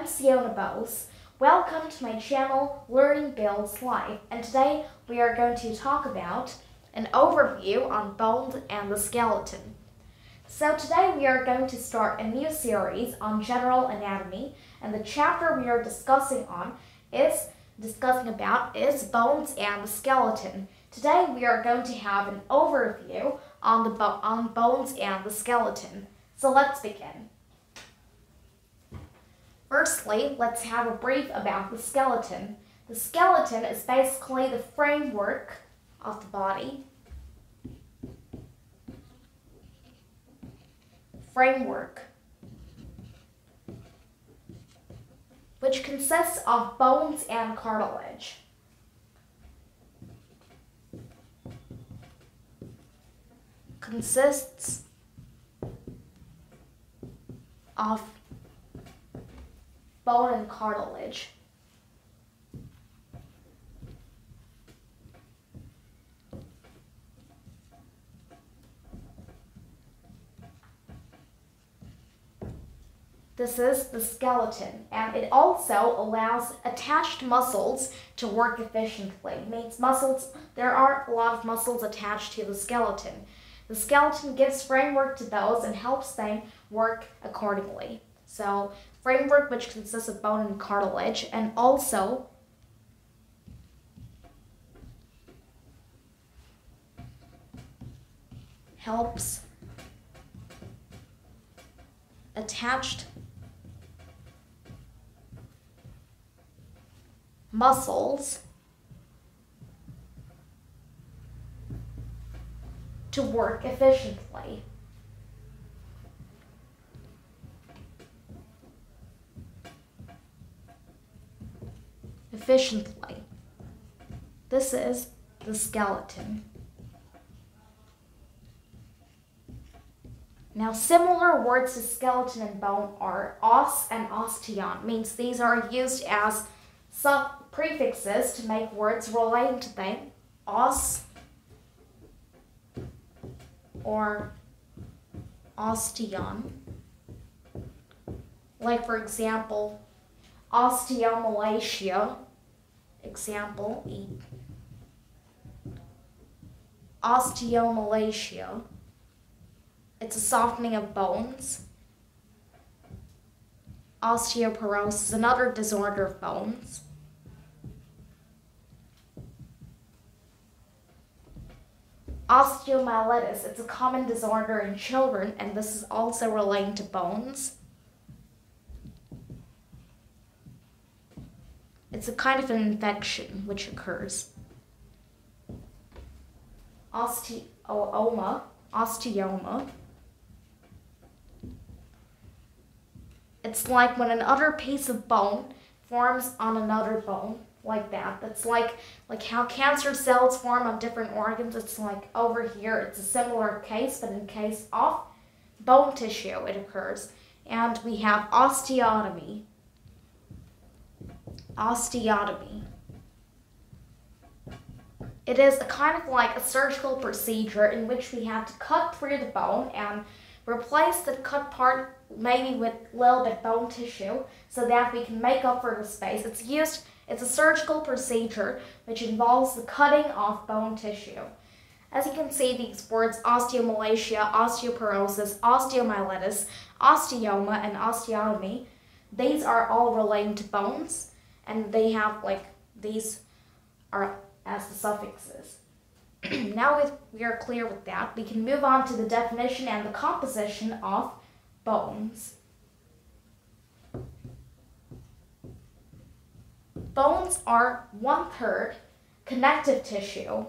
I'm Siona Bose. Welcome to my channel, Learning Builds Life, and today we are going to talk about an overview on bones and the skeleton. So today we are going to start a new series on general anatomy, and the chapter we are discussing about is bones and the skeleton. Today we are going to have an overview on bones and the skeleton. So let's begin. Firstly, let's have a brief about the skeleton. The skeleton is basically the framework of the body. Which consists of bones and cartilage. Consists of bone and cartilage. This is the skeleton, and it also allows attached muscles to work efficiently. It means there aren't a lot of muscles attached to the skeleton. The skeleton gives framework to those and helps them work accordingly. So, framework, which consists of bone and cartilage, and also helps attached muscles to work efficiently. This is the skeleton. Now, similar words to skeleton and bone are os and osteon. Means these are used as prefixes to make words relating to them. Os or osteon. Like, for example, osteomalacia. Example E. Osteomalacia. It's a softening of bones. Osteoporosis is another disorder of bones. Osteomyelitis, it's a common disorder in children, and this is also relating to bones. It's a kind of an infection which occurs. Osteoma. It's like when another piece of bone forms on another bone, like that. That's like how cancer cells form on different organs. It's like over here, it's a similar case, but in case of bone tissue, it occurs. And we have osteotomy. It is a kind of like a surgical procedure in which we have to cut through the bone and replace the cut part maybe with a little bit bone tissue so that we can make up for the space. It's a surgical procedure which involves the cutting of bone tissue. As you can see, these words osteomalacia, osteoporosis, osteomyelitis, osteoma, and osteotomy, these are all relating to bones, and they have these are as the suffixes. Now we are clear with that, we can move on to the definition and the composition of bones. Bones are 1/3 connective tissue.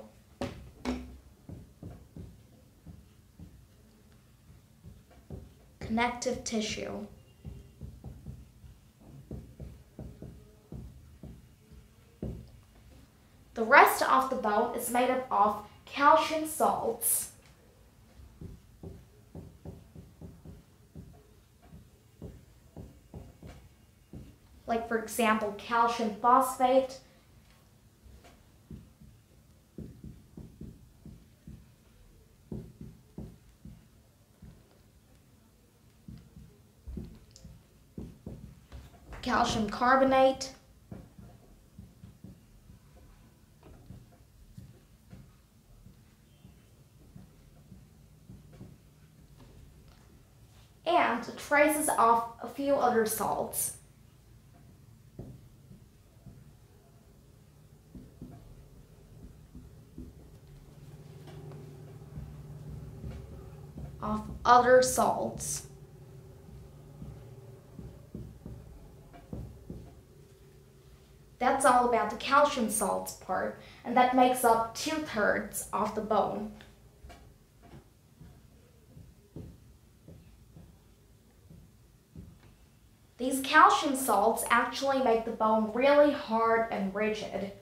The rest of the bone is made up of calcium salts. Like, for example, calcium phosphate, calcium carbonate, and traces of a few other salts. That's all about the calcium salts part, and that makes up 2/3 of the bone. These calcium salts actually make the bone really hard and rigid.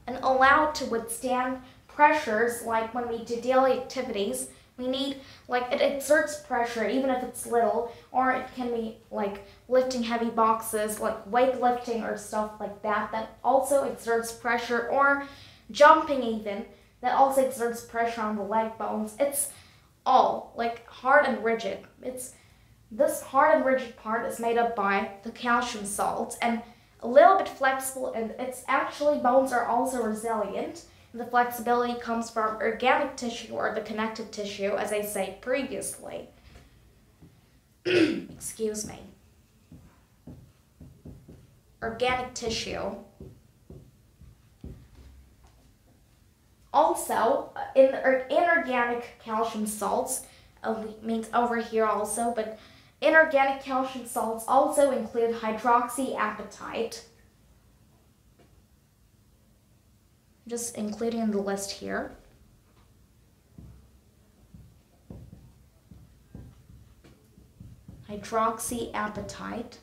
And allow it to withstand pressures, like when we do daily activities, we need, like, it exerts pressure even if it's little, or it can be like lifting heavy boxes, like weightlifting or stuff like that, that also exerts pressure, or jumping even, that also exerts pressure on the leg bones. It's all like hard and rigid. This hard and rigid part is made up by the calcium salts and a little bit flexible, and it's actually, bones are also resilient. The flexibility comes from organic tissue, or the connective tissue, as I said previously. Excuse me. Organic tissue. Also, inorganic calcium salts, means over here also, but inorganic calcium salts also include hydroxyapatite. Just including in the list here. Hydroxyapatite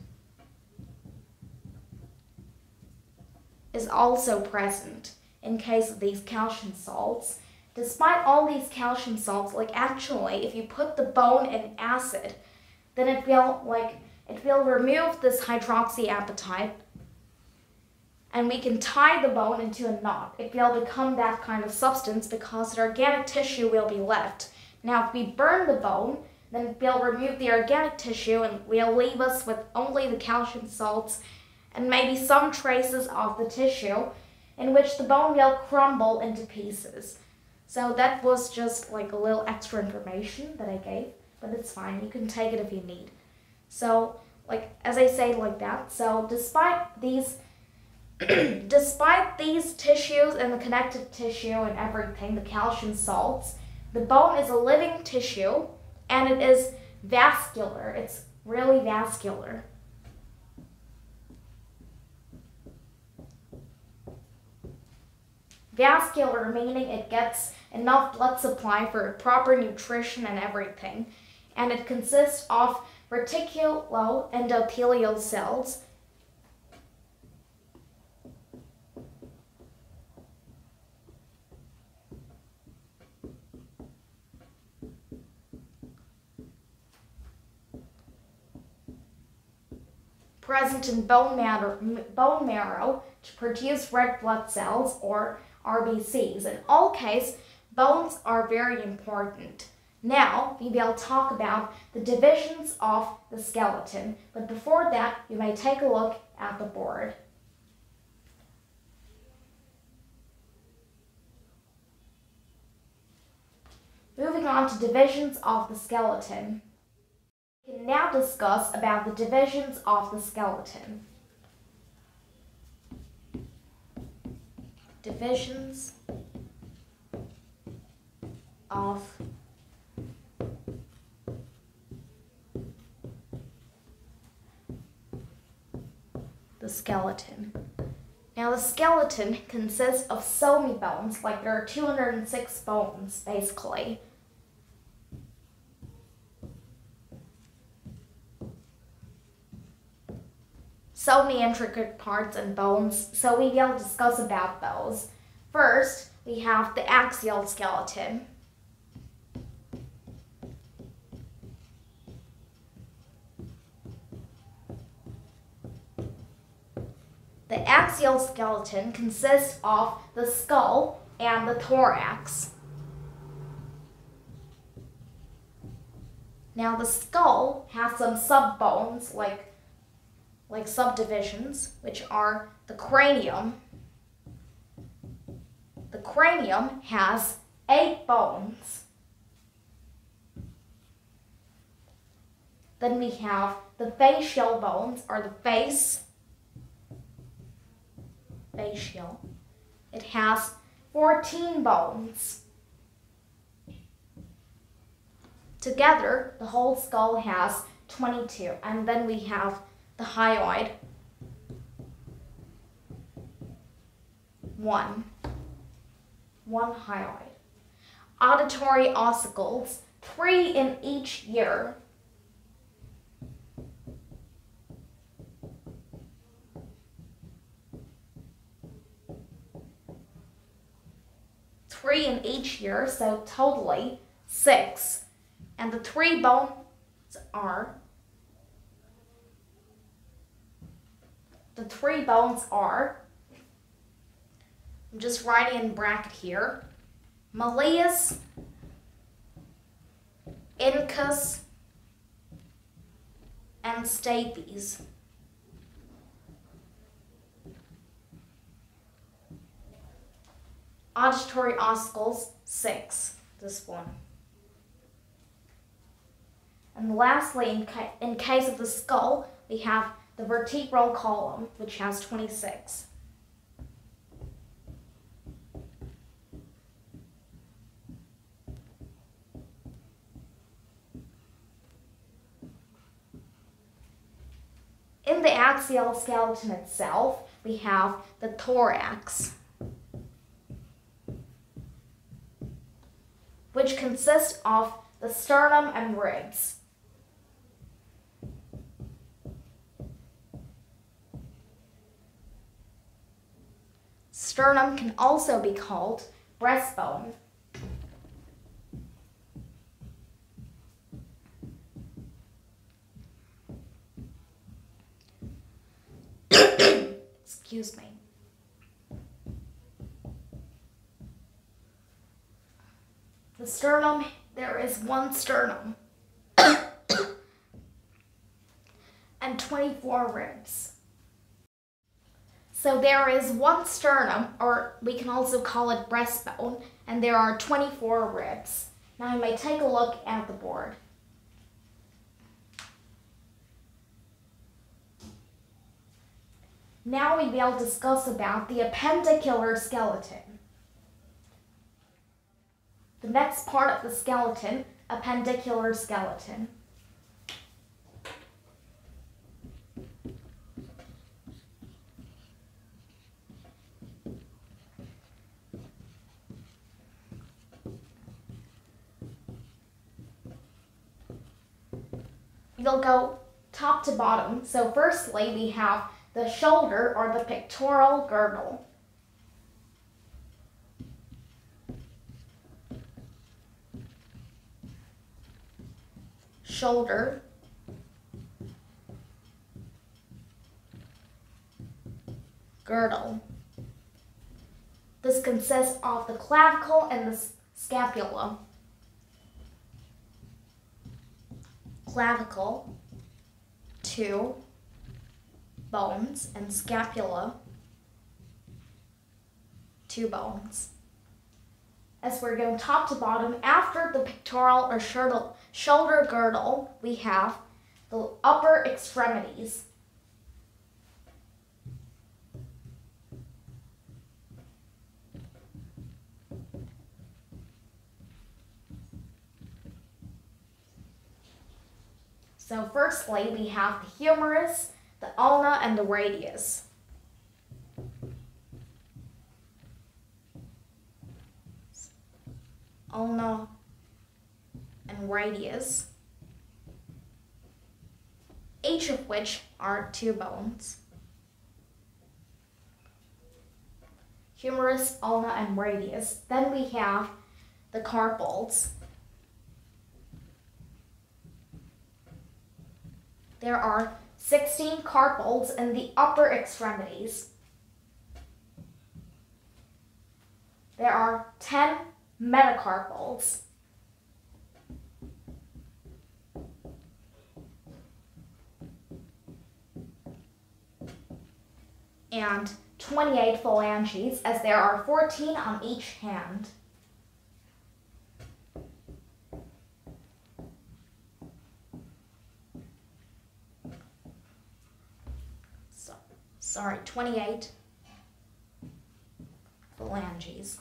is also present in case of these calcium salts. Despite all these calcium salts, like actually, if you put the bone in acid, then it will remove this hydroxyapatite, and we can tie the bone into a knot. It will become that kind of substance because the organic tissue will be left. Now, if we burn the bone, then it will remove the organic tissue and will leave us with only the calcium salts and maybe some traces of the tissue, in which the bone will crumble into pieces. So that was just like a little extra information that I gave, but it's fine. You can take it if you need. So, like, as I say like that, so despite these tissues and the connective tissue and everything, the calcium salts, the bone is a living tissue and it is vascular. It's really vascular. Vascular meaning it gets enough blood supply for proper nutrition and everything. And it consists of reticuloendothelial cells, present in bone marrow to produce red blood cells, or RBCs. In all cases, bones are very important. Now, we will talk about the divisions of the skeleton, but before that, you may take a look at the board. Moving on to divisions of the skeleton. We can now discuss about the divisions of the skeleton. Divisions of the skeleton. Now, the skeleton consists of so many bones, like there are 206 bones, basically. So many intricate parts and bones, so we will discuss about those. First, we have the axial skeleton. The axial skeleton consists of the skull, and the thorax. Now the skull has some subbones, like subdivisions, which are the cranium. The cranium has 8 bones. Then we have the facial bones, or the face. Facial. It has 14 bones. Together, the whole skull has 22. And then we have the hyoid. 1 hyoid. Auditory ossicles, 3 in each ear. Three in each ear, so totally 6. And the 3 bones are, I'm just writing in bracket here, malleus, incus, and stapes. Auditory ossicles, 6, this one. And lastly, in case of the skull, we have the vertebral column, which has 26. In the axial skeleton itself, we have the thorax, which consists of the sternum and ribs. Sternum can also be called breastbone. Excuse me. The sternum, there is 1 sternum and 24 ribs. So there is 1 sternum, or we can also call it breastbone, and there are 24 ribs. Now you may take a look at the board. Now we will discuss about the appendicular skeleton. The next part of the skeleton, appendicular skeleton. We'll go top to bottom. So firstly, we have the shoulder or the pectoral girdle. Shoulder. Girdle. This consists of the clavicle and the scapula. Clavicle, 2 bones, and scapula, 2 bones. As we're going top to bottom, after the pectoral or shoulder girdle, we have the upper extremities. So firstly, we have the humerus, the ulna, and the radius. Ulna and radius, each of which are 2 bones. Humerus, ulna, and radius. Then we have the carpals. There are 16 carpals in the upper extremities. there are 10 metacarpals. And 28 phalanges, as there are 14 on each hand. Sorry, 28 phalanges.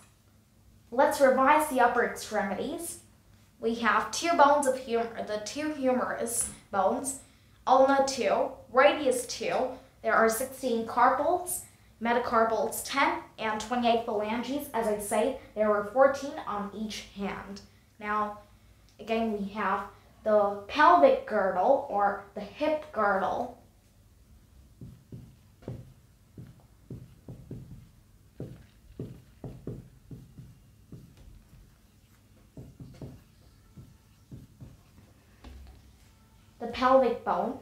Let's revise the upper extremities. We have two bones of the two humerus bones, ulna 2, radius 2. There are 16 carpals, metacarpals 10, and 28 phalanges. As I say, there were 14 on each hand. Now, again, we have the pelvic girdle or the hip girdle. The pelvic bone,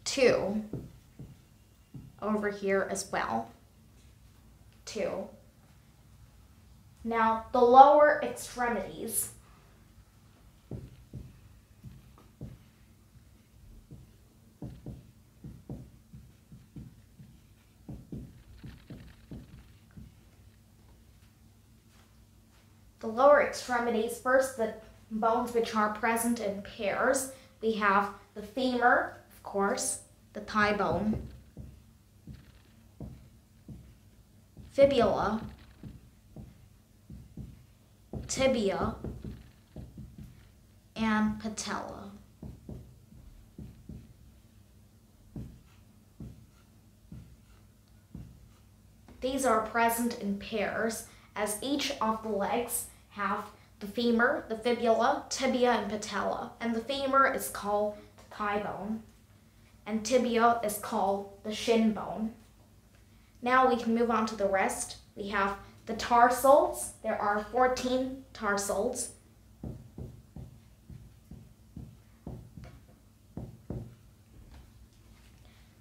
two over here as well, two. Now the lower extremities. The lower extremities, first the bones which are present in pairs. We have the femur, of course, the thigh bone, fibula, tibia, and patella. These are present in pairs, as each of the legs have the femur, the fibula, tibia, and patella. And the femur is called the thigh bone, and tibia is called the shin bone. Now we can move on to the rest. We have the tarsals. There are 14 tarsals.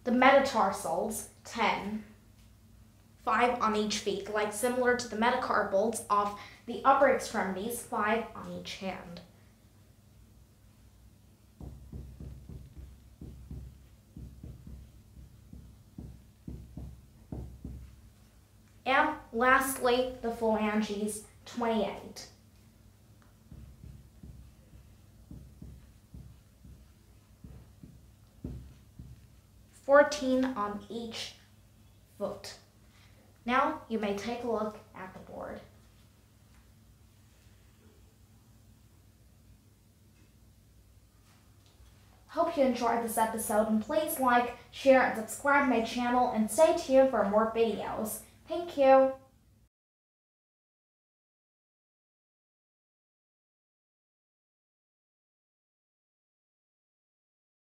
The metatarsals, 10. 5 on each feet, like similar to the metacarpals of the upper extremities, 5 on each hand. And lastly, the phalanges, 28. On each foot. Now you may take a look at the board. Hope you enjoyed this episode, and please like, share, and subscribe to my channel, and stay tuned for more videos. Thank you.